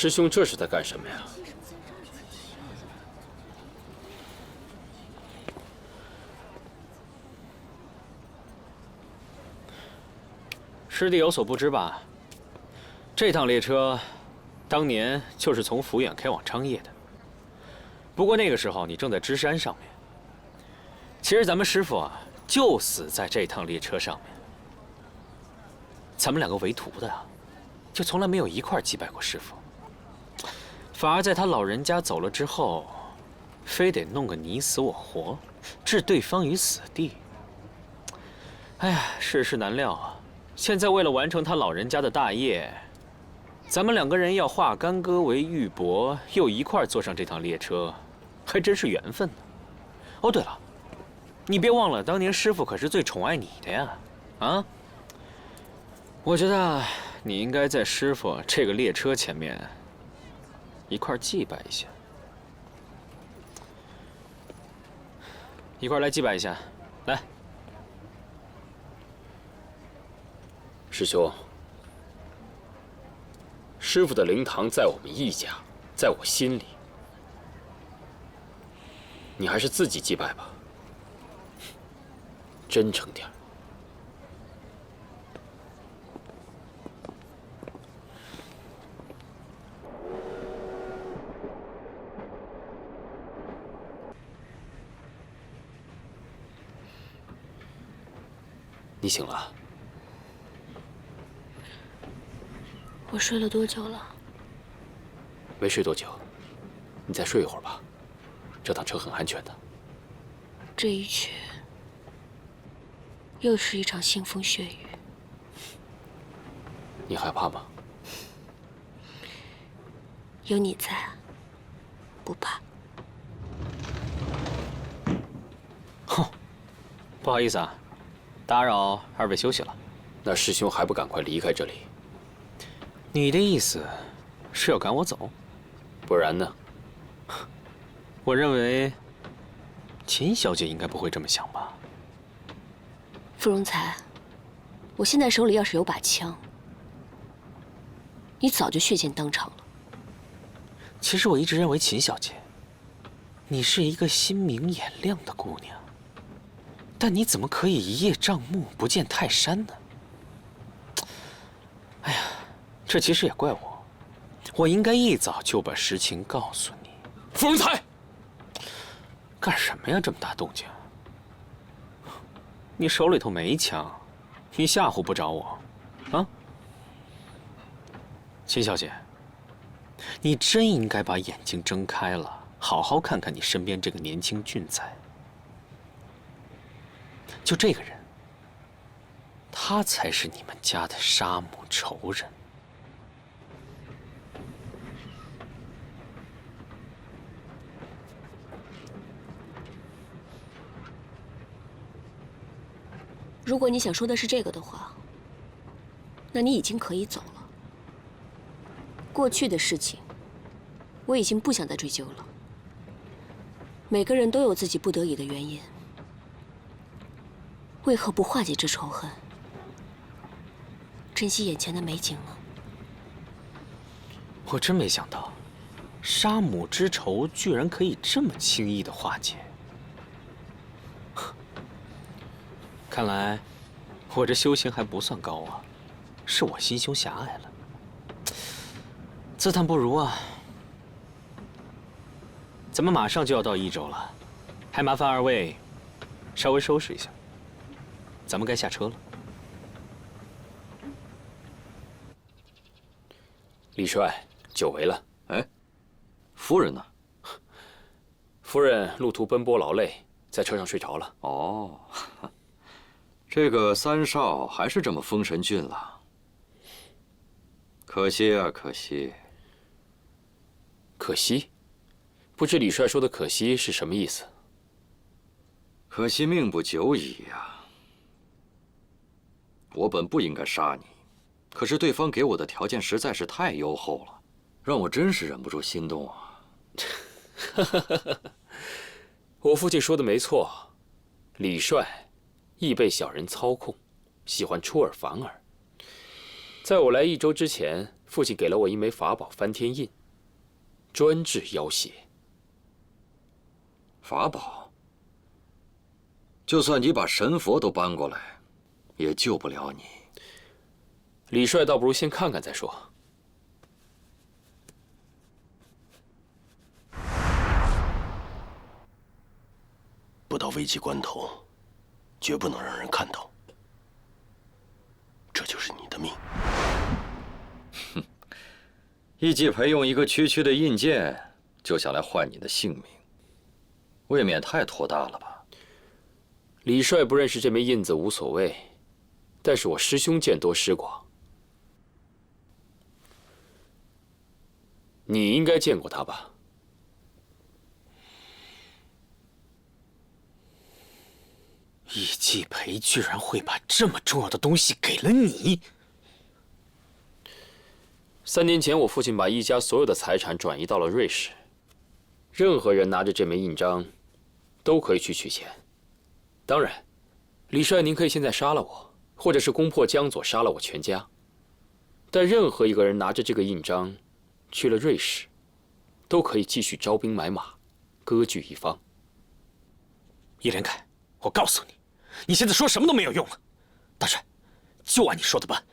师兄这是在干什么呀？师弟有所不知吧？这趟列车，当年就是从抚远开往昌业的。不过那个时候你正在芝山上面。其实咱们师傅啊，就死在这趟列车上面。咱们两个为徒的啊，就从来没有一块祭拜过师傅。 反而在他老人家走了之后，非得弄个你死我活，置对方于死地。哎呀，世事难料啊！现在为了完成他老人家的大业，咱们两个人要化干戈为玉帛，又一块坐上这趟列车，还真是缘分呢。哦，对了，你别忘了，当年师傅可是最宠爱你的呀！啊，我觉得你应该在师傅这个列车前面。 一块祭拜一下，一块来祭拜一下，来。师兄，师傅的灵堂在我们一家，在我心里，你还是自己祭拜吧，真诚点儿。 你醒了？我睡了多久了？没睡多久，你再睡一会儿吧。这趟车很安全的。这一去，又是一场腥风血雨。你害怕吗？有你在，不怕。哼，不好意思啊。 打扰二位休息了，那师兄还不赶快离开这里？你的意思是要赶我走？不然呢？我认为秦小姐应该不会这么想吧。傅荣才，我现在手里要是有把枪，你早就血溅当场了。其实我一直认为秦小姐，你是一个心明眼亮的姑娘。 但你怎么可以一叶障目，不见泰山呢？哎呀，这其实也怪我，我应该一早就把实情告诉你。傅荣才，干什么呀？这么大动静！你手里头没枪，你吓唬不着我，啊？秦小姐，你真应该把眼睛睁开了，好好看看你身边这个年轻俊才。 就这个人，他才是你们家的杀母仇人。如果你想说的是这个的话，那你已经可以走了。过去的事情，我已经不想再追究了。每个人都有自己不得已的原因。 为何不化解这仇恨，珍惜眼前的美景呢？我真没想到，杀母之仇居然可以这么轻易的化解。看来，我这修行还不算高啊，是我心胸狭隘了。自叹不如啊！咱们马上就要到益州了，还麻烦二位稍微收拾一下。 咱们该下车了。李帅，久违了。哎，夫人呢？夫人路途奔波劳累，在车上睡着了。哦，这个三少还是这么风神俊了。可惜啊，可惜。可惜，不知李帅说的“可惜”是什么意思？可惜命不久矣呀。 我本不应该杀你，可是对方给我的条件实在是太优厚了，让我真是忍不住心动啊！我父亲说的没错，李帅易被小人操控，喜欢出尔反尔。在我来益州之前，父亲给了我一枚法宝翻天印，专治妖邪。法宝？就算你把神佛都搬过来，也救不了你。李帅倒不如先看看再说。不到危急关头，绝不能让人看到。这就是你的命。哼，易继培用一个区区的印鉴，就想来换你的性命，未免太托大了吧？李帅不认识这枚印子无所谓，但是我师兄见多识广，你应该见过他吧？易继培居然会把这么重要的东西给了你！3年前，我父亲把易家所有的财产转移到了瑞士，任何人拿着这枚印章，都可以去取钱。当然，李帅，您可以现在杀了我，或者是攻破江左，杀了我全家。但任何一个人拿着这个印章，去了瑞士，都可以继续招兵买马，割据一方。易连凯，我告诉你，你现在说什么都没有用了。大帅，就按你说的办，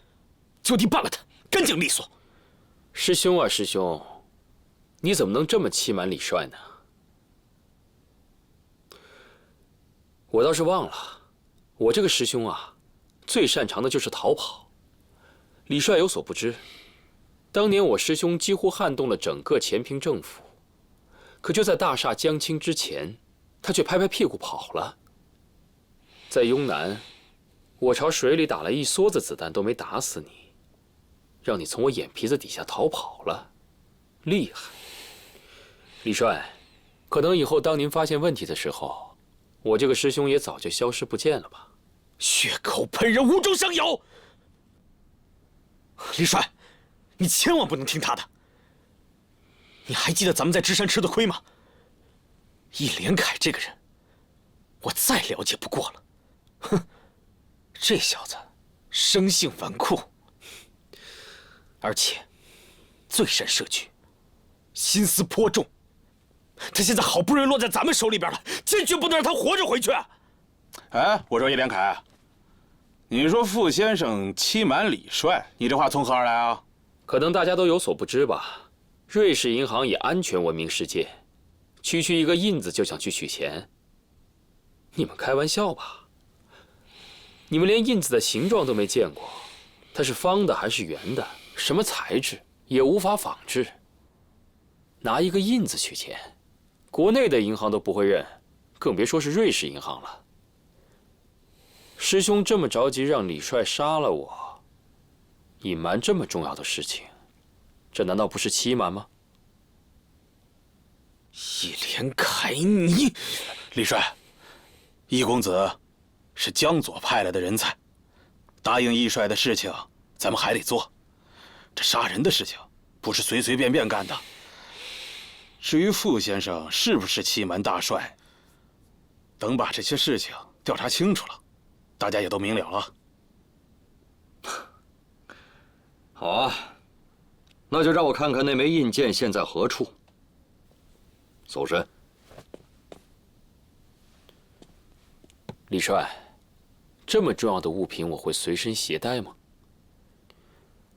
就地办了他，干净利索。师兄啊，师兄，你怎么能这么欺瞒李帅呢？我倒是忘了，我这个师兄啊，最擅长的就是逃跑。李帅有所不知，当年我师兄几乎撼动了整个前平政府，可就在大厦将倾之前，他却拍拍屁股跑了。在雍南，我朝水里打了一梭子子弹都没打死你，让你从我眼皮子底下逃跑了，厉害！李帅，可能以后当您发现问题的时候，我这个师兄也早就消失不见了吧？血口喷人，无中生有。李帅，你千万不能听他的。你还记得咱们在芝山吃的亏吗？易连凯这个人，我再了解不过了。哼，这小子生性纨绔，而且最善设局，心思颇重。他现在好不容易落在咱们手里边了，坚决不能让他活着回去。哎，我说易连凯，你说傅先生欺瞒李帅，你这话从何而来啊？可能大家都有所不知吧，瑞士银行以安全闻名世界，区区一个印子就想去取钱，你们开玩笑吧？你们连印子的形状都没见过，它是方的还是圆的，什么材质也无法仿制。拿一个印子取钱，国内的银行都不会认，更别说是瑞士银行了。师兄这么着急让李帅杀了我，隐瞒这么重要的事情，这难道不是欺瞒吗？易连凯，你……李帅，易公子是江左派来的人才，答应易帅的事情，咱们还得做。这杀人的事情不是随随便便干的。至于傅先生是不是欺瞒大帅，等把这些事情调查清楚了，大家也都明了了。好啊，那就让我看看那枚印鉴现在何处。搜身。李帅，这么重要的物品我会随身携带吗？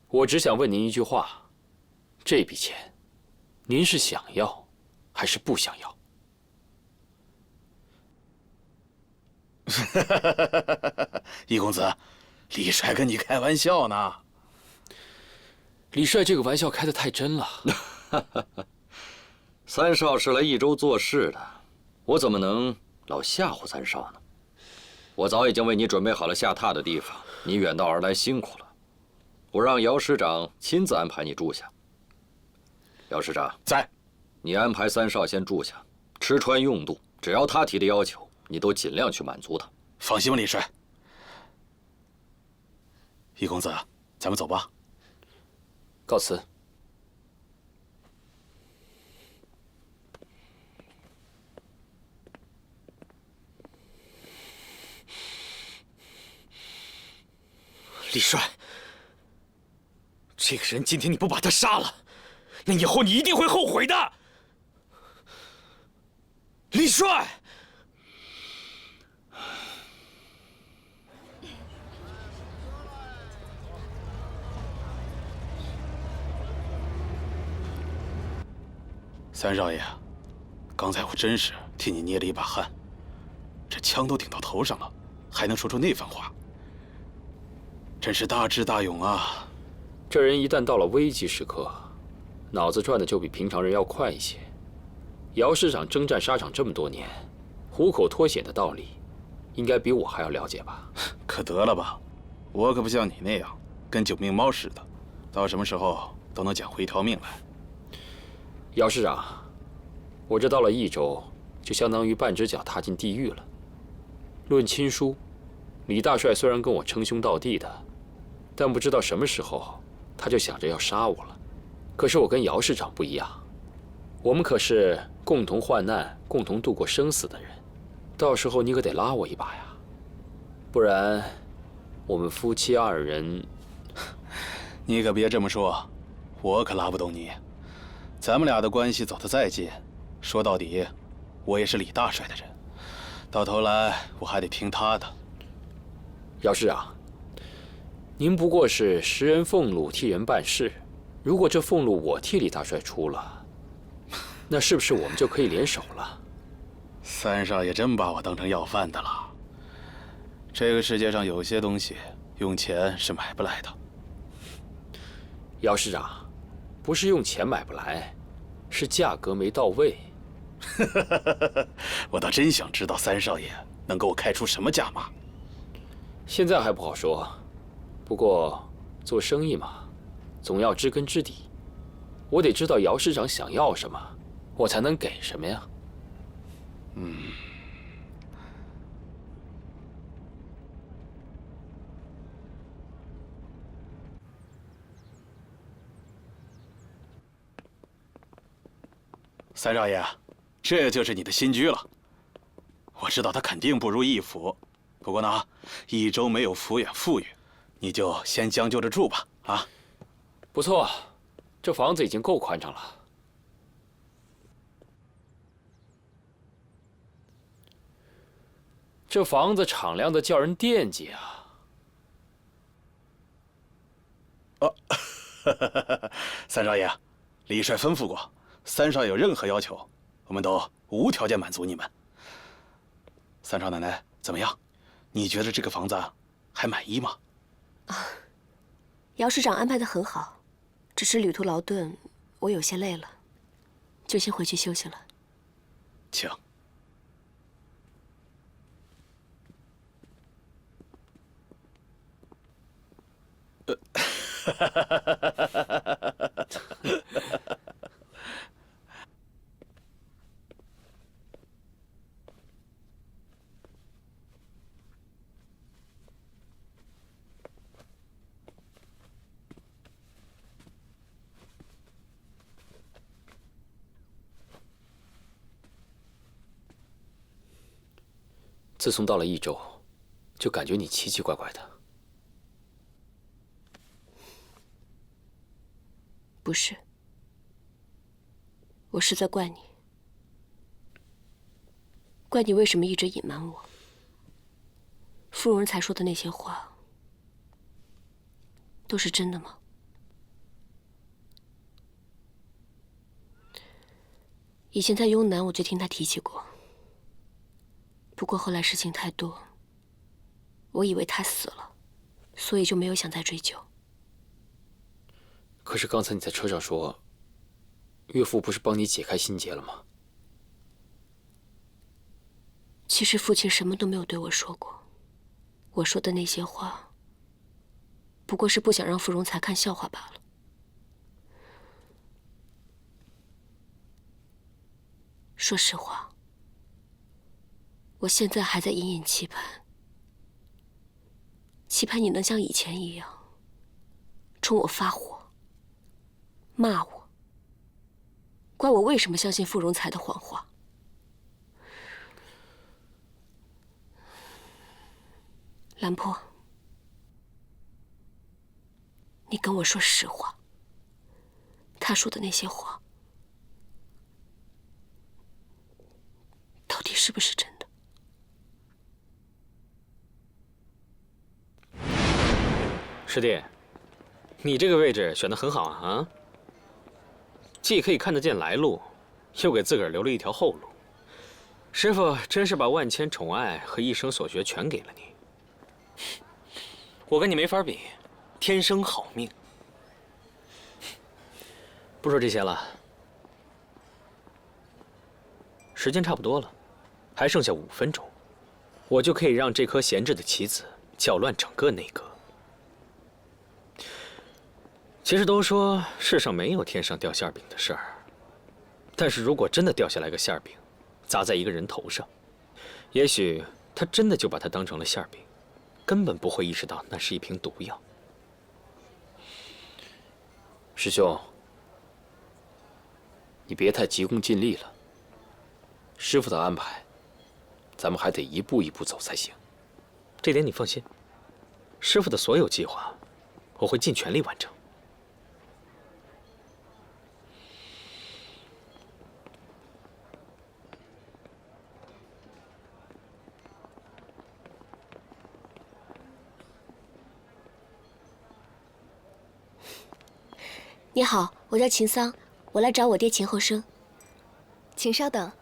我只想问您一句话：这笔钱，您是想要还是不想要？易公子，李帅跟你开玩笑呢。李帅这个玩笑开得太真了。三少是来益州做事的，我怎么能老吓唬三少呢？我早已经为你准备好了下榻的地方，你远道而来辛苦了，我让姚师长亲自安排你住下。姚师长在，你安排三少先住下，吃穿用度，只要他提的要求，你都尽量去满足他。放心吧，李帅。易公子，咱们走吧。告辞。李帅，这这个人今天你不把他杀了，那以后你一定会后悔的。李帅，三少爷，刚才我真是替你捏了一把汗，这枪都顶到头上了，还能说出那番话，真是大智大勇啊！这人一旦到了危急时刻，脑子转的就比平常人要快一些。姚师长征战沙场这么多年，虎口脱险的道理，应该比我还要了解吧？可得了吧，我可不像你那样跟九命猫似的，到什么时候都能捡回一条命来。姚师长，我这到了益州，就相当于半只脚踏进地狱了。论亲疏，李大帅虽然跟我称兄道弟的，但不知道什么时候他就想着要杀我了。可是我跟姚师长不一样，我们可是共同患难、共同度过生死的人，到时候你可得拉我一把呀，不然我们夫妻二人……你可别这么说，我可拉不动你。咱们俩的关系走得再近，说到底，我也是李大帅的人，到头来我还得听他的。姚师长，您不过是识人俸禄，替人办事。如果这俸禄我替李大帅出了，那是不是我们就可以联手了？三少爷真把我当成要饭的了。这个世界上有些东西用钱是买不来的。姚师长，不是用钱买不来，是价格没到位。我倒真想知道三少爷能给我开出什么价码。现在还不好说，不过做生意嘛，总要知根知底。我得知道姚师长想要什么，我才能给什么呀。三少爷，这就是你的新居了。我知道他肯定不如义府，不过呢，益州没有抚远富裕，你就先将就着住吧。啊，不错，这房子已经够宽敞了。这房子敞亮的叫人惦记啊！三少爷，李帅吩咐过，三少爷有任何要求，我们都无条件满足你们。三少奶奶怎么样？你觉得这个房子还满意吗？姚师长安排得很好，只是旅途劳顿，我有些累了，就先回去休息了。请。自从到了益州，就感觉你奇奇怪怪的。不是，我是在怪你，怪你为什么一直隐瞒我。芙蓉人才说的那些话，都是真的吗？以前在雍南，我就听他提起过。不过后来事情太多，我以为他死了，所以就没有想再追究。可是刚才你在车上说，岳父不是帮你解开心结了吗？其实父亲什么都没有对我说过，我说的那些话，不过是不想让芙蓉才看笑话罢了。说实话，我现在还在隐隐期盼，期盼你能像以前一样，冲我发火，骂我，怪我为什么相信傅荣才的谎话。兰坡，你跟我说实话。他说的那些话，到底是不是真的？师弟，你这个位置选得很好啊！既可以看得见来路，又给自个儿留了一条后路。师傅真是把万千宠爱和一生所学全给了你。我跟你没法比，天生好命。不说这些了，时间差不多了，还剩下5分钟，我就可以让这颗闲置的棋子搅乱整个内阁。其实都说世上没有天上掉馅饼的事儿，但是如果真的掉下来个馅饼，砸在一个人头上，也许他真的就把它当成了馅饼，根本不会意识到那是一瓶毒药。师兄，你别太急功近利了。师傅的安排，咱们还得一步一步走才行。这点你放心，师傅的所有计划，我会尽全力完成。你好，我叫秦桑，我来找我爹秦后生。请稍等。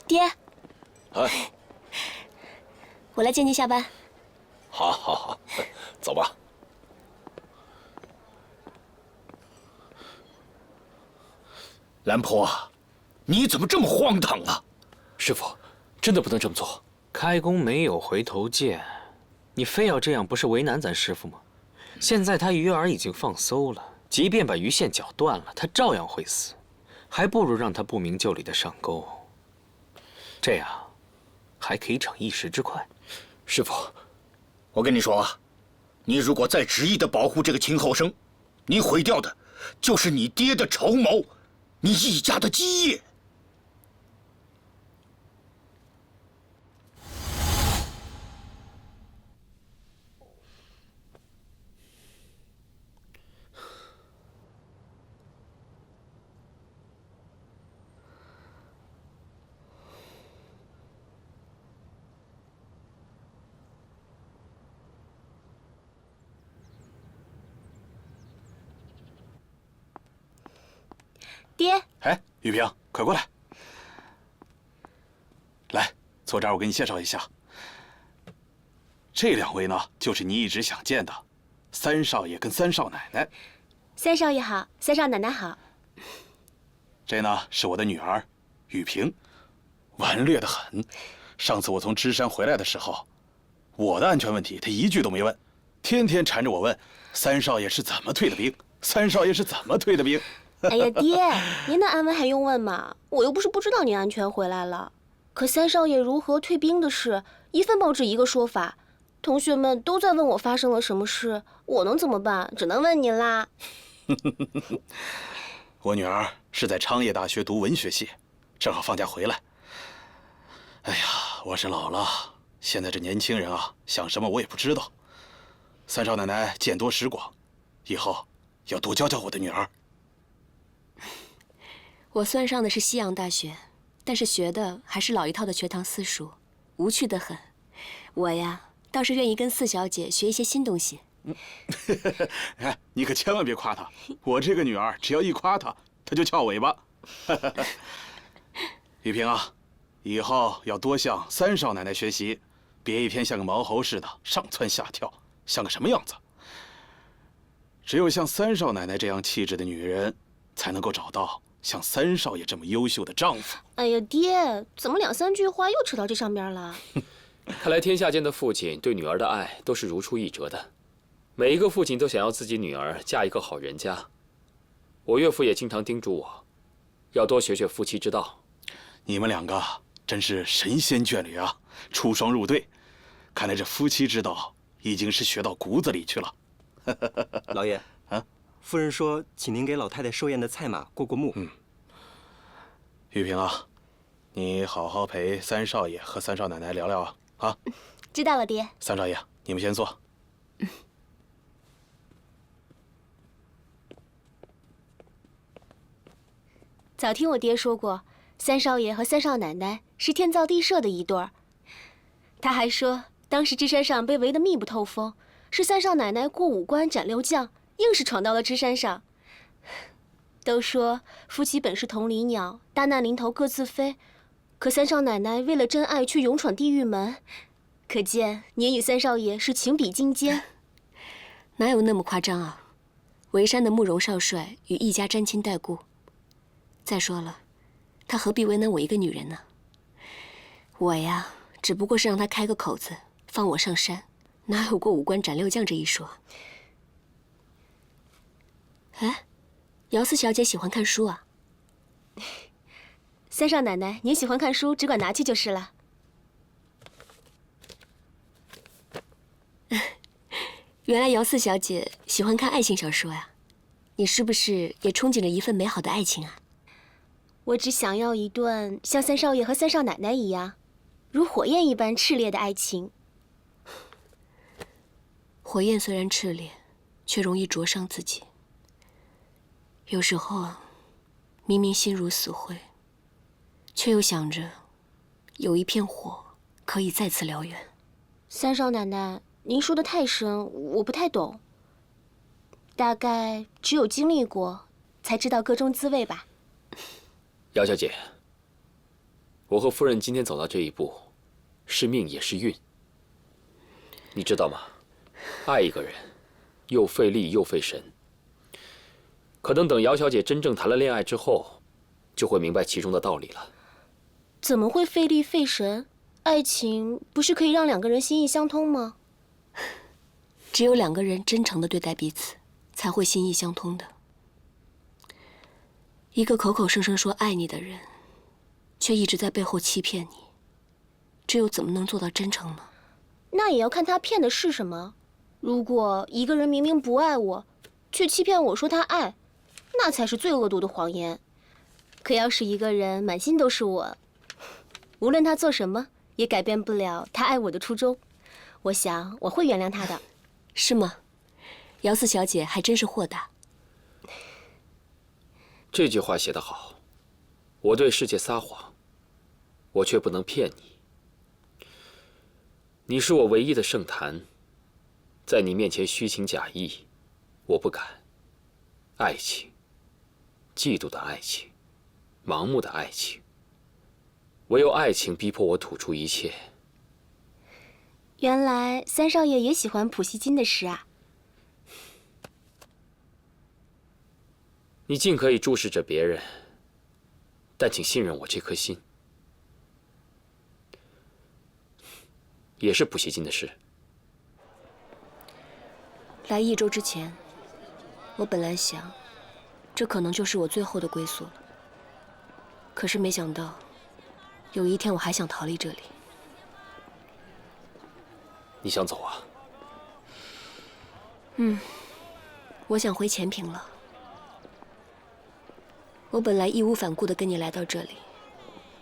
爹，哎，我来接您下班。好，好，好，走吧。兰婆，你怎么这么荒唐啊？师傅，真的不能这么做。开弓没有回头箭，你非要这样，不是为难咱师傅吗？现在他鱼饵已经放馊了，即便把鱼线绞断了，他照样会死，还不如让他不明就里的上钩，这样还可以逞一时之快。师傅，我跟你说啊，你如果再执意的保护这个秦后生，你毁掉的就是你爹的筹谋，你一家的基业。爹，哎，玉萍，快过来，来坐这儿，我给你介绍一下。这2位呢，就是你一直想见的三少爷跟三少奶奶。三少爷好，三少奶奶好。这呢是我的女儿，玉萍，顽劣得很。上次我从芝山回来的时候，我的安全问题她一句都没问，天天缠着我问三少爷是怎么退的兵，三少爷是怎么退的兵。哎呀，爹，您的安危还用问吗？我又不是不知道您安全回来了。可三少爷如何退兵的事，一份报纸一个说法，同学们都在问我发生了什么事，我能怎么办？只能问您啦。我女儿是在昌业大学读文学系，正好放假回来。哎呀，我是老了，现在这年轻人啊，想什么我也不知道。三少奶奶见多识广，以后要多教教我的女儿。我算上的是西洋大学，但是学的还是老一套的学堂私塾，无趣得很。我呀，倒是愿意跟四小姐学一些新东西。哎，你可千万别夸她，我这个女儿只要一夸她，她就翘尾巴。玉萍啊，以后要多向三少奶奶学习，别一天像个毛猴似的上蹿下跳，像个什么样子？只有像三少奶奶这样气质的女人，才能够找到像三少爷这么优秀的丈夫。哎呀，爹，怎么2、3句话又扯到这上边了？看来天下间的父亲对女儿的爱都是如出一辙的，每一个父亲都想要自己女儿嫁一个好人家。我岳父也经常叮嘱我，要多学学夫妻之道。你们2个真是神仙眷侣啊，出双入对。看来这夫妻之道已经是学到骨子里去了。老爷，夫人说，请您给老太太寿宴的菜码过目。玉萍啊，你好好陪三少爷和三少奶奶聊聊啊。知道了，爹。三少爷，你们先坐。早听我爹说过，三少爷和三少奶奶是天造地设的一对儿。他还说，当时芝山上被围得密不透风，是三少奶奶过五关斩六将，硬是闯到了芝山上。都说夫妻本是同林鸟，大难临头各自飞，可三少奶奶为了真爱却勇闯地狱门，可见您与三少爷是情比金坚。哪有那么夸张啊？围山的慕容少帅与一家沾亲带故。再说了，他何必为难我一个女人呢？我呀，只不过是让他开个口子，放我上山，哪有过五关斩六将这一说？哎，姚四小姐喜欢看书啊？三少奶奶，您喜欢看书，只管拿去就是了。原来姚四小姐喜欢看爱情小说呀？你是不是也憧憬着一份美好的爱情啊？我只想要一段像三少爷和三少奶奶一样，如火焰一般炽烈的爱情。火焰虽然炽烈，却容易灼伤自己。有时候啊，明明心如死灰，却又想着有一片火可以再次燎原。三少奶奶，您说的太深，我不太懂。大概只有经历过，才知道各中滋味吧。姚小姐，我和夫人今天走到这一步，是命也是运。你知道吗？爱一个人，又费力又费神。可能等姚小姐真正谈了恋爱之后，就会明白其中的道理了。怎么会费力费神？爱情不是可以让两个人心意相通吗？只有两个人真诚地对待彼此，才会心意相通的。一个口口声声说爱你的人，却一直在背后欺骗你，这又怎么能做到真诚呢？那也要看他骗的是什么。如果一个人明明不爱我，却欺骗我说他爱，那才是最恶毒的谎言。可要是一个人满心都是我，无论他做什么，也改变不了他爱我的初衷。我想我会原谅他的。是吗？姚四小姐还真是豁达。这句话写得好，我对世界撒谎，我却不能骗你。你是我唯一的圣坛，在你面前虚情假意，我不敢。爱情，嫉妒的爱情，盲目的爱情，唯有爱情逼迫我吐出一切。原来三少爷也喜欢普希金的诗啊。你尽可以注视着别人，但请信任我这颗心。也是普希金的诗。来益州之前，我本来想，这可能就是我最后的归宿了。可是没想到，有一天我还想逃离这里。你想走啊？我想回前平了。我本来义无反顾地跟你来到这里，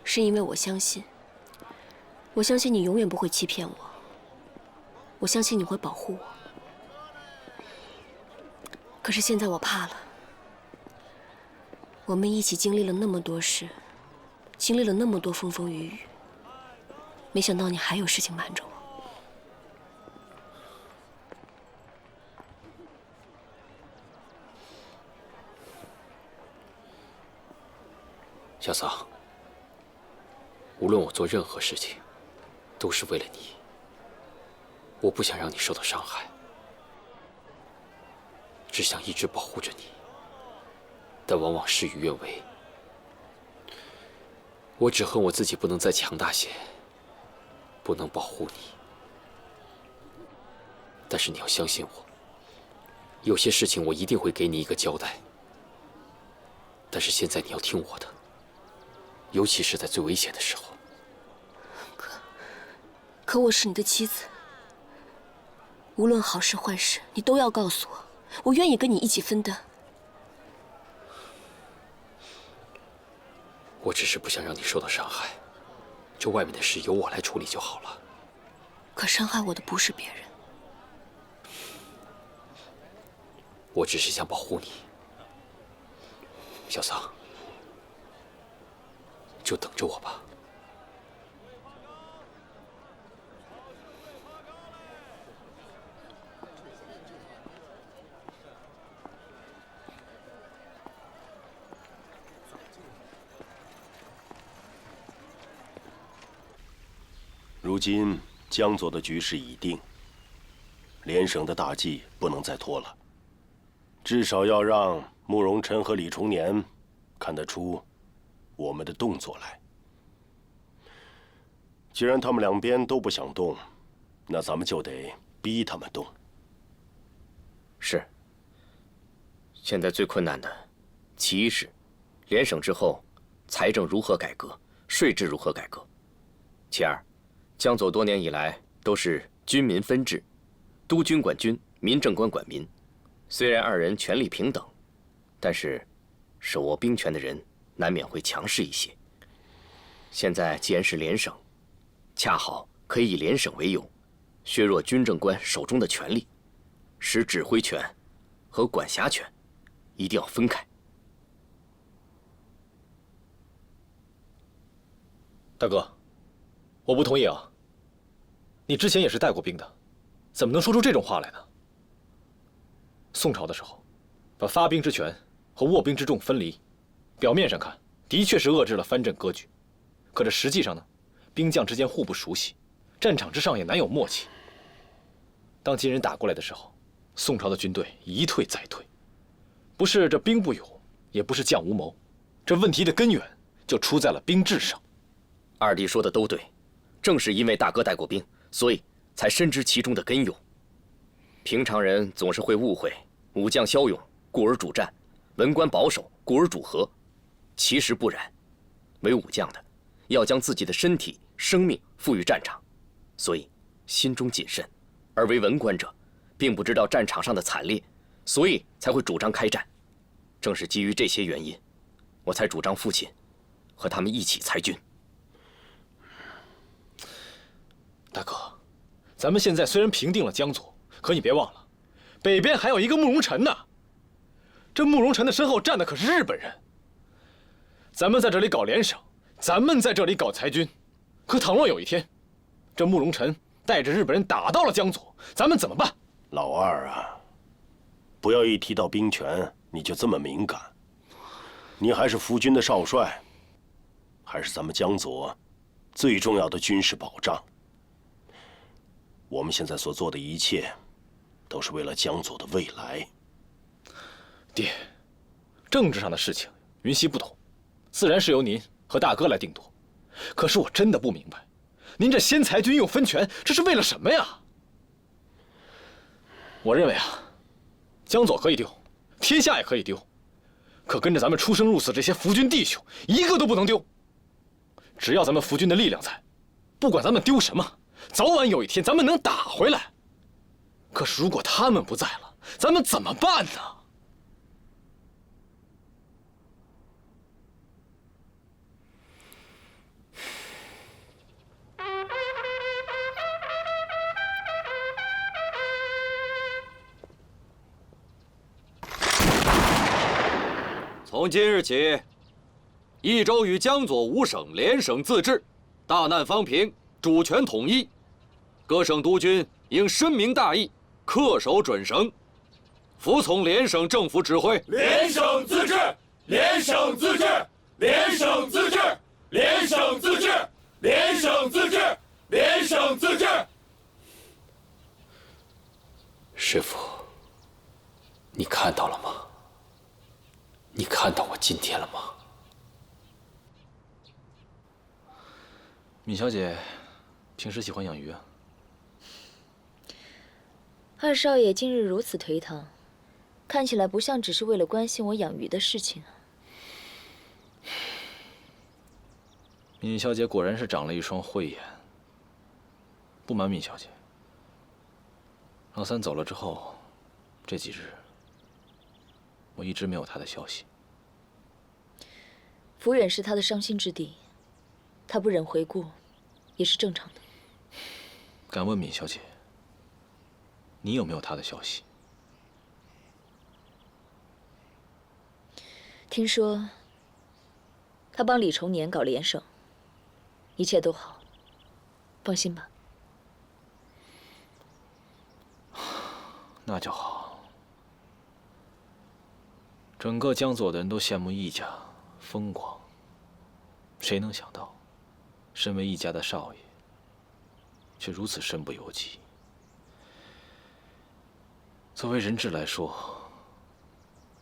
是因为我相信你永远不会欺骗我，我相信你会保护我。可是现在我怕了。我们一起经历了那么多事，经历了那么多风风雨雨，没想到你还有事情瞒着我。小桑，无论我做任何事情，都是为了你。我不想让你受到伤害，只想一直保护着你，但往往事与愿违。我只恨我自己不能再强大些，不能保护你。但是你要相信我，有些事情我一定会给你一个交代。但是现在你要听我的。尤其是在最危险的时候。可我是你的妻子，无论好事坏事，你都要告诉我，我愿意跟你一起分担。我只是不想让你受到伤害，这外面的事由我来处理就好了。可伤害我的不是别人。我只是想保护你，小桑，就等着我吧。如今江左的局势已定，联省的大计不能再拖了，至少要让慕容辰和李重年看得出我们的动作来。既然他们两边都不想动，那咱们就得逼他们动。是。现在最困难的，其一是联省之后，财政如何改革，税制如何改革；其二，江左多年以来都是军民分治，督军管军，民政官管民。虽然二人权力平等，但是手握兵权的人难免会强势一些。现在既然是联省，恰好可以以联省为由，削弱军政官手中的权力，使指挥权和管辖权一定要分开。大哥，我不同意啊！你之前也是带过兵的，怎么能说出这种话来呢？宋朝的时候，把发兵之权和握兵之重分离，表面上看的确是遏制了藩镇割据，可这实际上呢，兵将之间互不熟悉，战场之上也难有默契。当金人打过来的时候，宋朝的军队一退再退，不是这兵不勇，也不是将无谋，这问题的根源就出在了兵制上。二弟说的都对，正是因为大哥带过兵，所以才深知其中的根由。平常人总是会误会武将骁勇，故而主战；文官保守，故而主和。其实不然，为武将的要将自己的身体、生命赋予战场，所以心中谨慎；而为文官者，并不知道战场上的惨烈，所以才会主张开战。正是基于这些原因，我才主张父亲和他们一起裁军。大哥，咱们现在虽然平定了江左，可你别忘了，北边还有一个慕容辰呢。这慕容辰的身后站的可是日本人。咱们在这里搞联省，咱们在这里搞裁军，可倘若有一天，这慕容辰带着日本人打到了江左，咱们怎么办？老二啊，不要一提到兵权你就这么敏感。你还是扶军的少帅，还是咱们江左最重要的军事保障。我们现在所做的一切，都是为了江左的未来。爹，政治上的事情云溪不懂，自然是由您和大哥来定夺。可是我真的不明白，您这先裁军又分权，这是为了什么呀？我认为啊，江左可以丢，天下也可以丢，可跟着咱们出生入死这些扶军弟兄，一个都不能丢。只要咱们扶军的力量在，不管咱们丢什么，早晚有一天咱们能打回来。可是如果他们不在了，咱们怎么办呢？从今日起，益州与江左五省联省自治，大难方平，主权统一。各省督军应深明大义，恪守准绳，服从联省政府指挥。联省自治，联省自治，联省自治，联省自治，联省自治，联省自治。师父，你看到了吗？你看到我今天了吗？闵小姐平时喜欢养鱼啊？二少爷近日如此颓唐，看起来不像只是为了关心我养鱼的事情啊。闵小姐果然是长了一双慧眼。不瞒闵小姐，老三走了之后，这几日我一直没有他的消息。抚远是他的伤心之地，他不忍回顾，也是正常的。敢问闵小姐，你有没有他的消息？听说他帮李重年搞联省，一切都好，放心吧。那就好。整个江左的人都羡慕易家风光，谁能想到，身为易家的少爷，却如此身不由己。作为人质来说，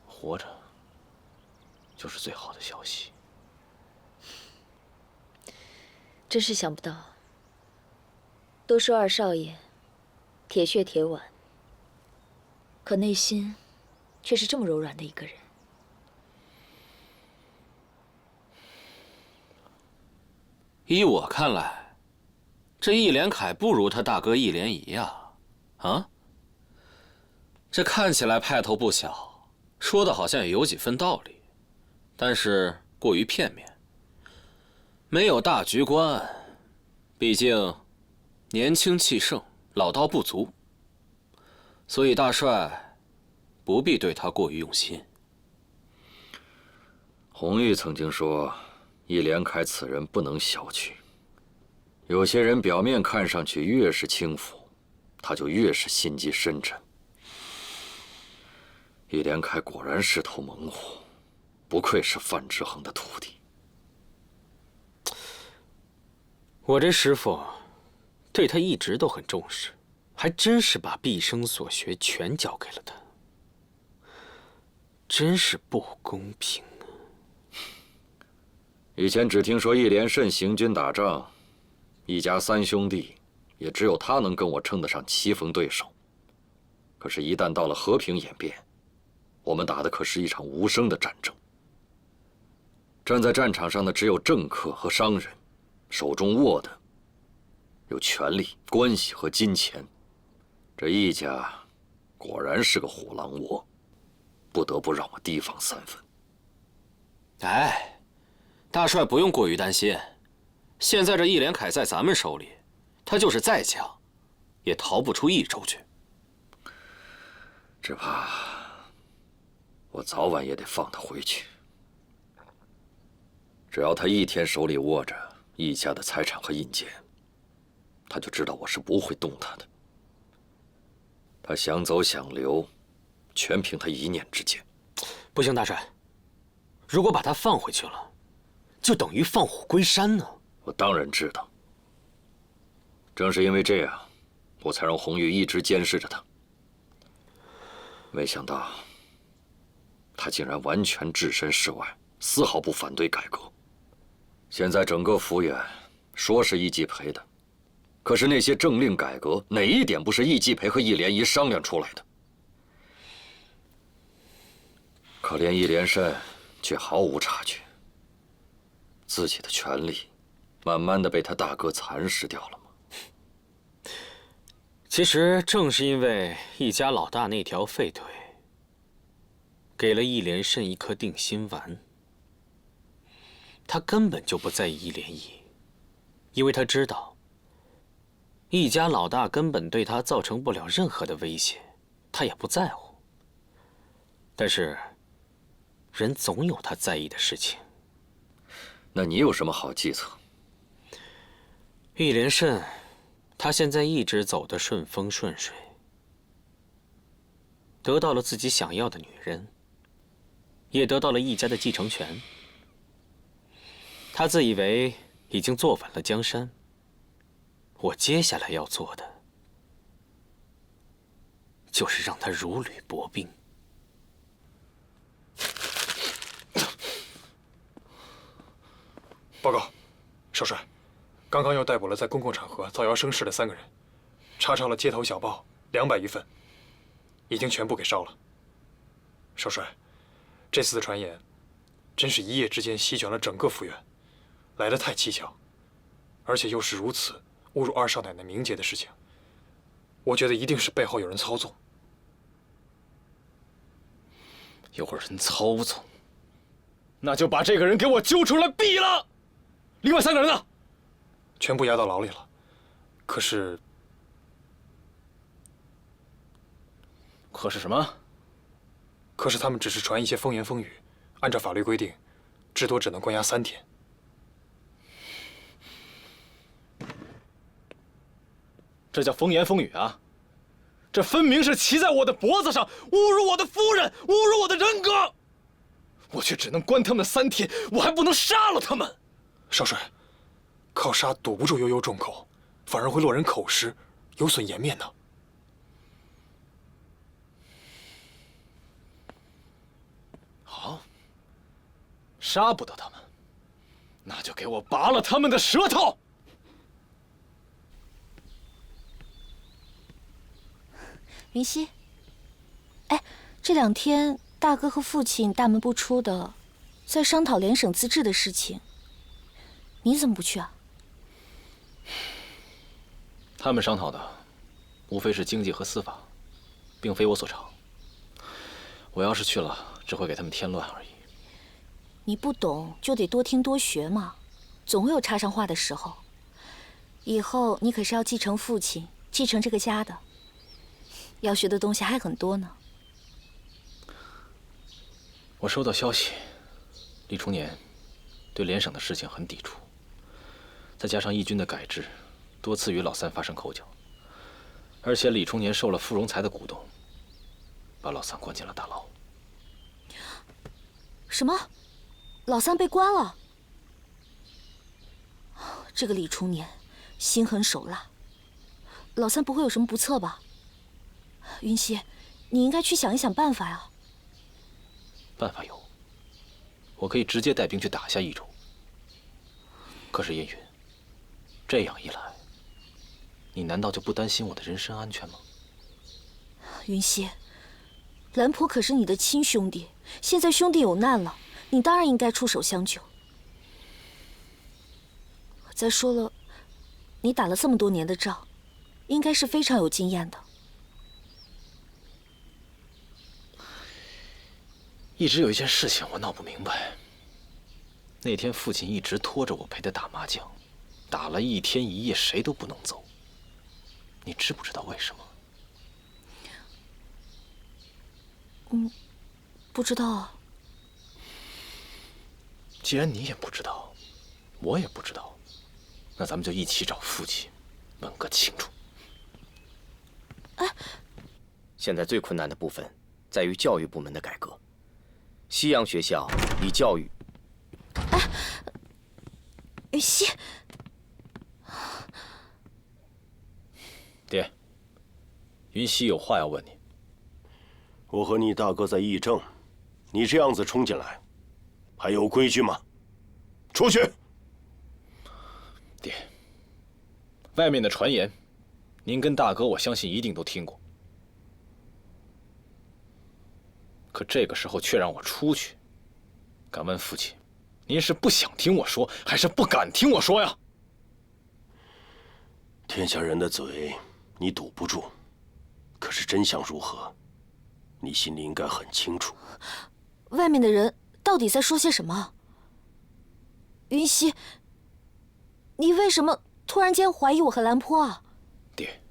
活着就是最好的消息。真是想不到，都说二少爷铁血铁腕，可内心却是这么柔软的一个人。依我看来，这易连凯不如他大哥易连仪呀！啊，这看起来派头不小，说的好像也有几分道理，但是过于片面，没有大局观。毕竟年轻气盛，老道不足，所以大帅不必对他过于用心。红玉曾经说，易连凯此人不能小觑。有些人表面看上去越是轻浮，他就越是心机深沉。易连凯果然是头猛虎，不愧是范之恒的徒弟。我这师傅对他一直都很重视，还真是把毕生所学全交给了他，真是不公平啊！以前只听说易连胜行军打仗，一家三兄弟，也只有他能跟我称得上棋逢对手。可是，一旦到了和平演变，我们打的可是一场无声的战争。站在战场上的只有政客和商人，手中握的有权力、关系和金钱。这易家果然是个虎狼窝，不得不让我提防3分。哎，大帅不用过于担心，现在这易连凯在咱们手里，他就是再强，也逃不出益州去。只怕我早晚也得放他回去。只要他一天手里握着易家的财产和印鉴，他就知道我是不会动他的。他想走想留，全凭他一念之间。不行，大帅，如果把他放回去了，就等于放虎归山呢。我当然知道，正是因为这样，我才让红玉一直监视着他。没想到，他竟然完全置身事外，丝毫不反对改革。现在整个府远说是易继培的，可是那些政令改革哪一点不是易继培和易连仪商量出来的？可怜易连胜却毫无察觉，自己的权力慢慢的被他大哥蚕食掉了吗？其实正是因为易家老大那条废腿，给了易连胜一颗定心丸。他根本就不在意易连仪，因为他知道易家老大根本对他造成不了任何的威胁，他也不在乎。但是人总有他在意的事情。那你有什么好计策？易连胜他现在一直走得顺风顺水，得到了自己想要的女人，也得到了易家的继承权。他自以为已经坐稳了江山，我接下来要做的就是让他如履薄冰。报告，少帅，刚刚又逮捕了在公共场合造谣生事的3个人，查抄了街头小报200余份，已经全部给烧了。少帅，这次的传言真是一夜之间席卷了整个府院，来得太蹊跷，而且又是如此侮辱二少奶奶名节的事情，我觉得一定是背后有人操纵。有人操纵，那就把这个人给我揪出来毙了。另外3个人呢？全部押到牢里了。可是，可是什么？可是他们只是传一些风言风语，按照法律规定，至多只能关押3天。这叫风言风语啊！这分明是骑在我的脖子上，侮辱我的夫人，侮辱我的人格。我却只能关他们3天，我还不能杀了他们。少帅，靠杀堵不住悠悠众口，反而会落人口实，有损颜面呢。好，杀不得他们，那就给我拔了他们的舌头。云溪，哎，这2天大哥和父亲大门不出的，在商讨联省自治的事情，你怎么不去啊？他们商讨的，无非是经济和司法，并非我所长。我要是去了，只会给他们添乱而已。你不懂就得多听多学嘛，总会有插上话的时候。以后你可是要继承父亲，继承这个家的。要学的东西还很多呢。我收到消息，李崇年对联省的事情很抵触，再加上义军的改制，多次与老三发生口角，而且李崇年受了傅荣才的鼓动，把老三关进了大牢。什么？老三被关了？这个李崇年心狠手辣，老三不会有什么不测吧？云溪，你应该去想一想办法呀。办法有，我可以直接带兵去打下益州。可是燕云，这样一来，你难道就不担心我的人身安全吗？云溪，兰婆可是你的亲兄弟，现在兄弟有难了，你当然应该出手相救。再说了，你打了这么多年的仗，应该是非常有经验的。一直有一件事情我闹不明白。那天父亲一直拖着我陪他打麻将，打了1天1夜，谁都不能走。你知不知道为什么？不知道啊。既然你也不知道，我也不知道，那咱们就一起找父亲，问个清楚。现在最困难的部分在于教育部门的改革。西洋学校以教育……云溪，爹，云溪有话要问你。我和你大哥在议政，你这样子冲进来，还有规矩吗？出去！爹，外面的传言，您跟大哥我相信一定都听过。可这个时候却让我出去，敢问父亲，您是不想听我说，还是不敢听我说呀？天下人的嘴你堵不住，可是真相如何，你心里应该很清楚。外面的人到底在说些什么？云溪，你为什么突然间怀疑我和兰坡啊？爹，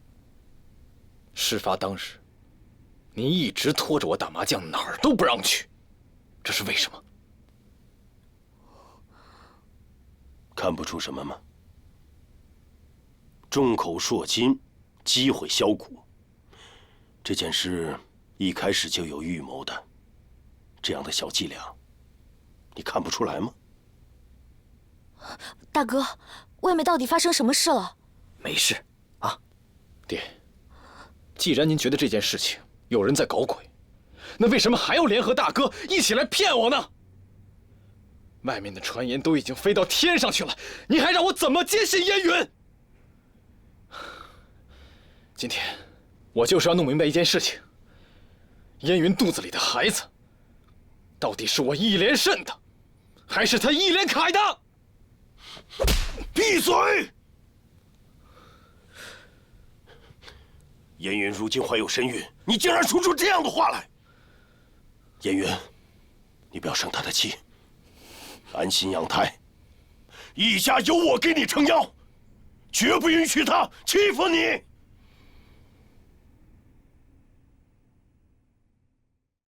事发当时，您一直拖着我打麻将，哪儿都不让去，这是为什么？看不出什么吗？众口铄金，积毁销骨。这件事一开始就有预谋的，这样的小伎俩，你看不出来吗？大哥，外面到底发生什么事了？没事啊，爹，既然您觉得这件事情有人在搞鬼，那为什么还要联合大哥一起来骗我呢？外面的传言都已经飞到天上去了，你还让我怎么坚信燕云？今天我就是要弄明白一件事情：燕云肚子里的孩子，到底是我义莲生的，还是他义莲凯的？闭嘴！燕云如今怀有身孕，你竟然说出这样的话来！燕云，你不要生他的气，安心养胎。义家有我给你撑腰，绝不允许他欺负你。